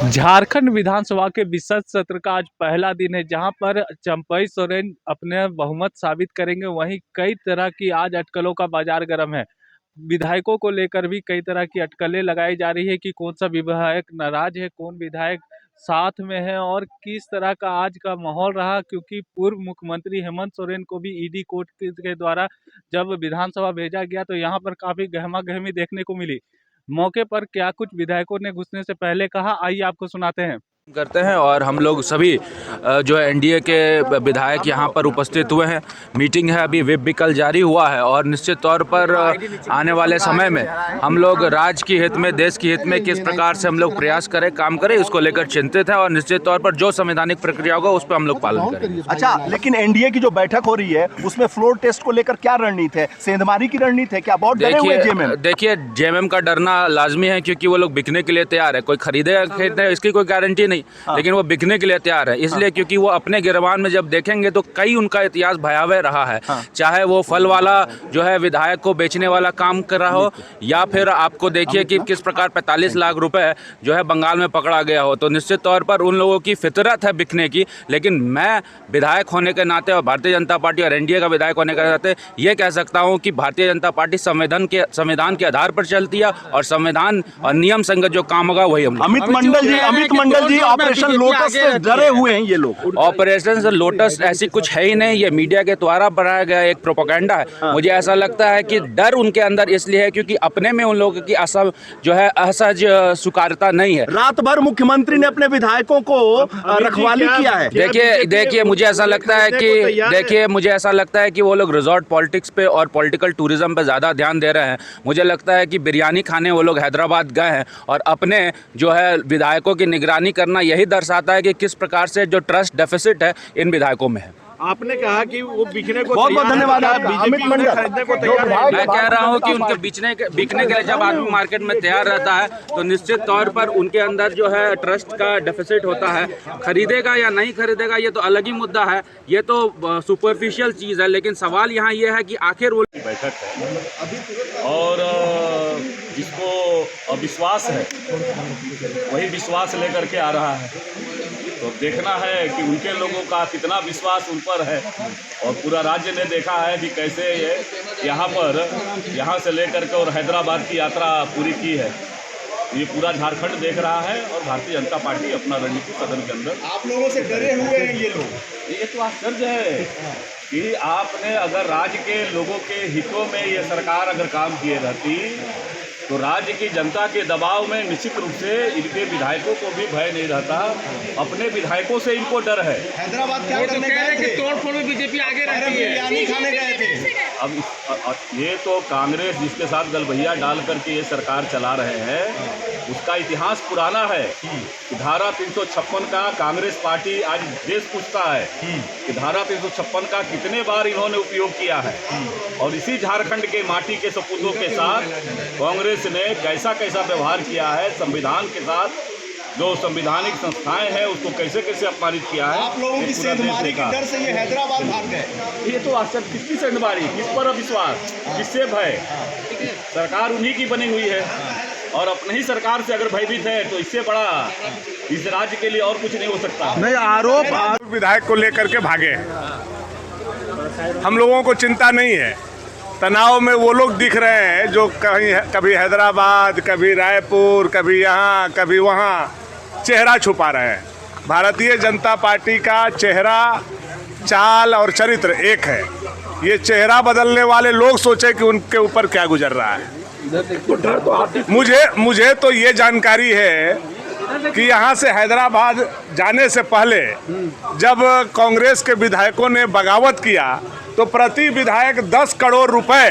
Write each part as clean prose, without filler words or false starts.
झारखंड विधानसभा के विशेष सत्र का आज पहला दिन है, जहां पर चंपई सोरेन अपने बहुमत साबित करेंगे। वहीं कई तरह की आज अटकलों का बाजार गर्म है। विधायकों को लेकर भी कई तरह की अटकलें लगाई जा रही है कि कौन सा विधायक नाराज है, कौन विधायक साथ में है और किस तरह का आज का माहौल रहा। क्योंकि पूर्व मुख्यमंत्री हेमंत सोरेन को भी ईडी कोर्ट के द्वारा जब विधानसभा भेजा गया तो यहाँ पर काफी गहमा गहमी देखने को मिली। मौके पर क्या कुछ विधायकों ने घुसने से पहले कहा, आइए आपको सुनाते हैं। करते हैं और हम लोग सभी जो है एनडीए के विधायक यहाँ पर उपस्थित हुए हैं। मीटिंग है, अभी व्हिप भी कल जारी हुआ है और निश्चित तौर पर आने वाले समय में हम लोग राज्य के हित में, देश के हित में किस प्रकार से हम लोग प्रयास करें, काम करें, उसको लेकर चिंतित है और निश्चित तौर पर जो संवैधानिक प्रक्रिया होगा उस पर हम लोग पालन करेंगे। अच्छा, लेकिन एनडीए की जो बैठक हो रही है उसमें फ्लोर टेस्ट को लेकर क्या रणनीति है? सेंधमारी की रणनीति है क्या? बहुत डरे हुए जेएमएम। देखिए, जेएमएम का डरना लाजमी है क्योंकि वो लोग बिकने के लिए तैयार है। कोई खरीदे इसकी कोई गारंटी नहीं, लेकिन वो बिकने के लिए तैयार है। इसलिए क्योंकि वो अपने गिरबान में जब देखेंगे तो कई उनका इतिहास भयावह रहा है। चाहे वो फल वाला जो है विधायक को बेचने वाला काम कर रहा हो, या फिर आपको देखिए कि किस प्रकार 45 लाख रुपए जो है बंगाल में पकड़ा गया हो। तो निश्चित तौर पर उन लोगों की फितरत है बिकने की। लेकिन मैं विधायक होने के नाते और भारतीय जनता पार्टी और एनडीए का विधायक होने के नाते ये कह सकता हूँ कि भारतीय जनता पार्टी संविधान के आधार पर चलती है और संविधान और नियम संगत जो काम होगा वही हम। अमित मंडल जी ऑपरेशन लोटस से डरे हुए हैं ये लोग। ऑपरेशन लोटस ऐसी कुछ है ही नहीं, ये मीडिया के द्वारा बनाया गया एक प्रोपेगेंडा है। मुझे ऐसा लगता है कि डर उनके अंदर इसलिए है क्योंकि अपने में उन लोगों की असहज स्वीकारता नहीं है। रात भर मुख्यमंत्री ने अपने विधायकों को रखवाली किया है। देखिए मुझे ऐसा लगता है कि वो लोग रिजॉर्ट पॉलिटिक्स पे और पॉलिटिकल टूरिज्म पे ज़्यादा ध्यान दे रहे हैं। मुझे लगता है कि बिरयानी खाने वो लोग हैदराबाद गए हैं और अपने जो है विधायकों की निगरानी करना यही दर्शाता है कि किस प्रकार से जो ट्रस्ट डेफिसिट है इन विधायकों में है। आपने कहा कि वो बिकने को बहुत बहुत धन्यवाद आपका, अमित मंडल। खरीदने को तैयार है। मैं कह रहा हूं कि उनके बिकने के लिए जब आदमी मार्केट में तैयार रहता है तो निश्चित तौर पर उनके अंदर जो है ट्रस्ट का डेफिसिट होता है। खरीदेगा या नहीं खरीदेगा ये तो अलग ही मुद्दा है, ये तो सुपरफिशियल चीज़ है। लेकिन सवाल यहाँ ये है कि आखिर वो बैठक है और जिसको अविश्वास है वही विश्वास लेकर के आ रहा है। तो देखना है कि उनके लोगों का कितना विश्वास उन पर है और पूरा राज्य ने देखा है कि कैसे ये यहाँ से लेकर के और हैदराबाद की यात्रा पूरी की है। ये पूरा झारखंड देख रहा है और भारतीय जनता पार्टी अपना रणनीति सदन के अंदर। आप लोगों से डरे हुए हैं ये लोग। ये तो आश्चर्य है कि आपने अगर राज्य के लोगों के हितों में ये सरकार अगर काम किए रहती तो राज्य की जनता के दबाव में निश्चित रूप से इनके विधायकों को भी भय नहीं रहता। अपने विधायकों से इनको डर है। हैदराबाद क्या करने गए थे? तोड़फोड़ में बीजेपी आगे रहती है। बिरयानी खाने गए थे। अब ये तो कांग्रेस जिसके साथ गलबैया डाल करके ये सरकार चला रहे हैं उसका इतिहास पुराना है कि धारा 356 का कांग्रेस पार्टी आज देश पूछता है कि धारा 356 का कितने बार इन्होंने उपयोग किया है और इसी झारखंड के माटी के सपूतों के साथ कांग्रेस ने कैसा व्यवहार किया है। संविधान के साथ जो संवैधानिक संस्थाएं हैं उसको कैसे अपमानित किया है। आप लोगों की सेंधमारी के डर से ये हैदराबाद भाग गए। ये तो आश्चर्य, किसकी सेंधमारी, किस पर अविश्वास, किससे भय? सरकार उन्हीं की बनी हुई है और अपने ही सरकार से अगर भयभीत है तो इससे बड़ा इस राज्य के लिए और कुछ नहीं हो सकता। नहीं, आरोप विधायक को लेकर के भागे। हम लोगों को चिंता नहीं है। तनाव में वो लोग दिख रहे हैं जो कभी हैदराबाद, कभी रायपुर, कभी यहाँ, कभी वहाँ चेहरा छुपा रहे हैं। भारतीय जनता पार्टी का चेहरा, चाल और चरित्र एक है। ये चेहरा बदलने वाले लोग सोचे कि उनके ऊपर क्या गुजर रहा है। मुझे तो ये जानकारी है कि यहाँ से हैदराबाद जाने से पहले जब कांग्रेस के विधायकों ने बगावत किया तो प्रति विधायक 10 करोड़ रुपए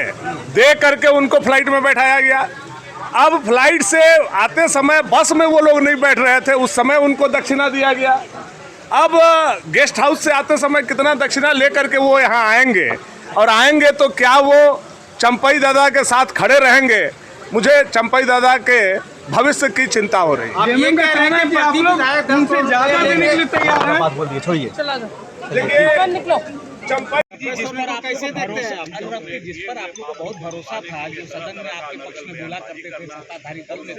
दे करके उनको फ्लाइट में बैठाया गया। अब फ्लाइट से आते समय बस में वो लोग नहीं बैठ रहे थे, उस समय उनको दक्षिणा दिया गया। अब गेस्ट हाउस से आते समय कितना दक्षिणा ले करके वो यहाँ आएंगे और आएंगे तो क्या वो चंपई दादा के साथ खड़े रहेंगे? मुझे चंपई दादा के भविष्य की चिंता हो रही है। ये कह रहे हैं कि आप लोग उनसे ज्यादा देने के लिए तैयार हैं। बात बोलिए, छोड़िए। चंपई जिस पर आप कैसे देखते हैं जिस पर आप लोगों को बहुत भरोसा था, जो सदन में आपके पक्ष में बोला करते थे सत्ताधारी दल में,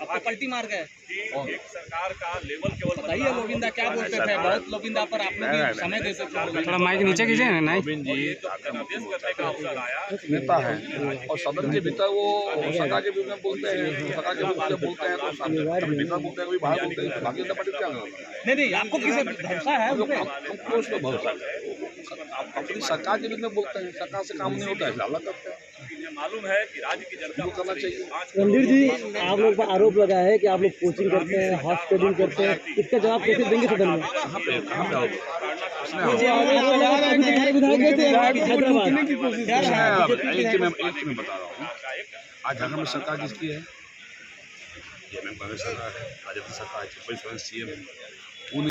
आपको पलटी मार गए। एक सरकार का लेवल केवल बताइए लोविंदा क्या बोलते थे, बहुत लोविंदा पर आप लोग भी समय देते थे। थोड़ा माइक नीचे कीजिए ना। नहीं, गोविंद जी जनादेश करने का अवसर आया। नेता है और सदन के भीतर वो सत्ता के विरुद्ध में बोलते हैं, सत्ता के विरुद्ध बोलते हैं, तो कभी भीतर बोलते हैं, कभी बाहर बोलते हैं। भारतीय जनता पार्टी क्या करता है? नहीं, आपको किसे भरोसा है? हमको उस पर भरोसा है। आप अपनी सरकार के विरुद्ध में बोलते हैं, सरकार से काम नहीं होता है, हल्ला करते हैं। ये मालूम है कि राज्य की जनता वो करना चाहिए। रणधीर जी, आप लोग पर आरोप लगा है कि आप लोग कोचिंग करते हैं, हॉर्स ट्रेडिंग करते हैं, इसका जवाब कैसे देंगे सदन में? कहाँ पे आओ? हैदराबाद एक चीज मैं बता रहा हूँ, आज झारखंड में सरकार किसकी है? जेएमएम कांग्रेस सरकार है, राजस्थान सरकार है, चंपई सोरेन सीएम है। उन